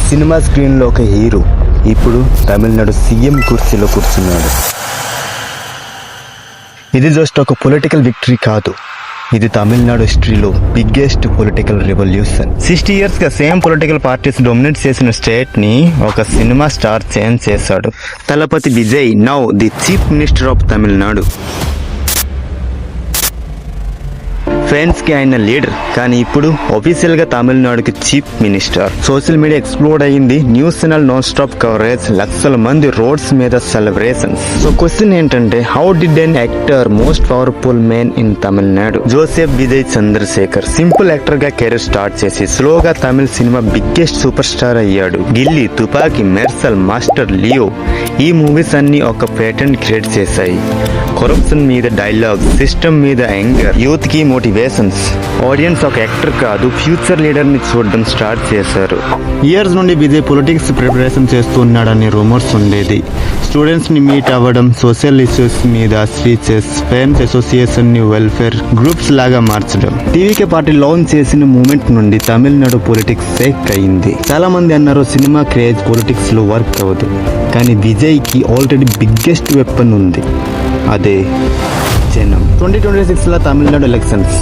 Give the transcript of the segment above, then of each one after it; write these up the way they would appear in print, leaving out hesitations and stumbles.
Cinema screen లో ఒక hero ఇప్పుడు తమిళనాడు సీఎం కుర్చీలో కూర్చున్నాడు. ఇది జస్ట్ ఒక పొలిటికల్ విక్టరీ కాదు, ఇది తమిళనాడు హిస్టరీలో బిగ్గెస్ట్ పొలిటికల్ రెవల్యూషన్. 60 years గా సేమ్ పొలిటికల్ పార్టీస్ డొమినేట్ చేసిన స్టేట్ ని ఒక సినిమా స్టార్ చేంజ్ చేశాడు. Thalapathy Vijay now the chief minister of Tamil Nadu. Friends కి ఆయన లీడర్, కానీ ఇప్పుడు ఒఫీషియల్ గా తమిళనాడుకి chief minister. Social media explode అయ్యింది, news channel non stop coverage, లక్షల మంది రోడ్స్ మీద సెలబ్రేషన్స్. సో క్వశ్చన్ ఏంటంటే, how did an actor most powerful man in Tamil Nadu Joseph Vijay Chandrasekhar simple actor గా కెరీర్ స్టార్ట్ చేసి స్లోగా తమిళ సినిమా బిగ్గెస్ట్ సూపర్ స్టార్ అయ్యాడు. గిల్లీ, తుపాకీ, మెర్సల్, మాస్టర్, లియో ఈ మూవీస్ అన్ని ఒక పేటెంట్ క్రియేట్ చేశాయి. కరప్షన్ మీద డైలాగ్, సిస్టమ్ మీద యాంగర్, యూత్ కి మోటివేషన్స్. ఆడియన్స్ ఒక యాక్టర్ కాదు, ఫ్యూచర్ లీడర్ ని చూడడం స్టార్ట్ చేశారు. ఇయర్స్ నుండి విజయ్ పొలిటిక్స్ ప్రిపరేషన్ చేస్తున్నాడని రూమర్స్ ఉండేది. స్టూడెంట్స్ ని మీట్ అవ్వడం, సోషల్ ఇష్యూస్ మీద స్పీచెస్, ఫ్యాన్స్ అసోసియేషన్ ని వెల్ఫేర్ గ్రూప్స్ లాగా మార్చడం. టీవీకే పార్టీ లాంచ్ చేసిన మూమెంట్ నుండి తమిళనాడు పొలిటిక్స్ షేక్ అయింది. చాలా మంది అన్నారు సినిమా క్రేజ్ పొలిటిక్స్ లో వర్క్ అవ్వదు, కానీ విజయ్ కి ఆల్రెడీ బిగ్గెస్ట్ వెపన్ ఉంది, అదే జనం. 2026 లో తమిళనాడు ఎలక్షన్స్.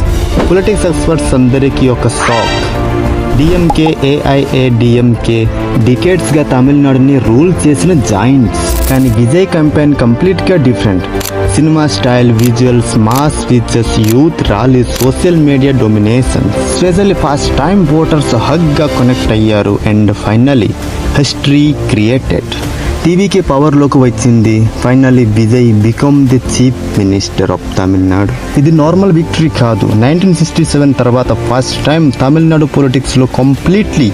పొలిటిక్స్ ఎక్స్పర్ట్స్ అందరికీ ఒక షాక్. డిఎంకే, ఏఐఏడిఎంకే డికేట్స్ గా తమిళనాడుని రూల్ చేసిన జాయింట్స్. కానీ విజయ్ క్యాంపెయిన్ కంప్లీట్ గా different. Cinema style, visuals, mass features, youth rally, social media domination. Specially first time voters hug గా కనెక్ట్ అయ్యారు. And finally history created. టీవీకి power లోకి వచ్చింది. Finally Vijay become the chief minister of Tamil Nadu. ఇది normal victory కాదు. 1967 తర్వాత first time Tamil Nadu politics లో completely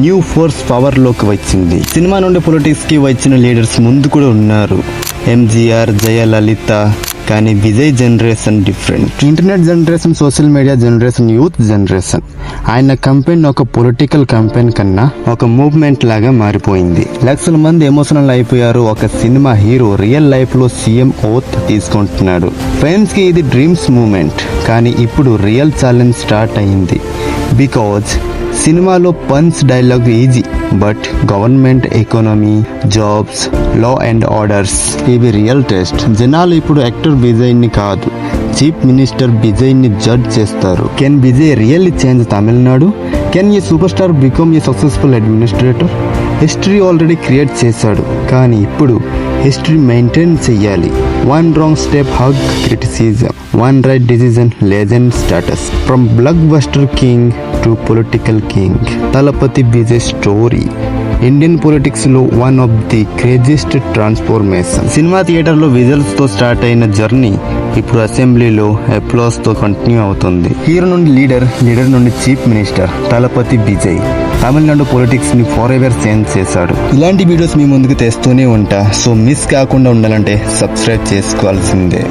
new force power లోకి వచ్చింది. సినిమా నుండి పొలిటిక్స్ కి వచ్చిన లీడర్స్ ముందు కూడా ఉన్నారు, ఎంజీఆర్, జయలలిత. కానీ Vijay generation different. Internet generation, social media generation, youth generation. ఆయన కంపెయిన్ ఒక పొలిటికల్ కంపెయిన్ కన్నా ఒక మూవ్మెంట్ లాగా మారిపోయింది. లక్షల మంది ఎమోషనల్ అయిపోయారు. ఒక సినిమా హీరో రియల్ లైఫ్ లో సీఎం ఓత్ తీసుకుంటున్నాడు. ఫ్రెండ్స్ కి ఇది డ్రీమ్స్ మూమెంట్, కానీ ఇప్పుడు రియల్ ఛాలెంజ్ స్టార్ట్ అయింది. బికాజ్ సినిమాలో punch dialogue easy, but government, economy, jobs, law and orders ఇవి రియల్ టెస్ట్. జనాలు ఇప్పుడు యాక్టర్ విజయ్ ని కాదు, చీఫ్ మినిస్టర్ విజయ్ ని జడ్జ్ చేస్తారు. Can Vijay really change Tamil Nadu? Can a super star become a successful administrator? History already create చేశాడు, కానీ ఇప్పుడు హిస్టరీ మెయింటైన్ చెయ్యాలి. One wrong step, huge criticism. One right decision, legend status. From blockbuster king to political king. Thalapathy Vijay story Indian politics లో one of the craziest transformation. Cinema theatre లో visuals తో start అయిన journey ఇప్పుడు అసెంబ్లీలో applause తో continue అవుతుంది. Hero నుండి leader, leader నుండి chief minister. Thalapathy Vijay Tamil Nadu politics ని ఫర్ ఎవర్ చేంజ్ చేశాడు. ఇలాంటి వీడియోస్ మీ ముందుకు తెస్తూనే ఉంటా. సో మిస్ కాకుండా ఉండాలంటే సబ్స్క్రైబ్ చేసుకోవాల్సిందే.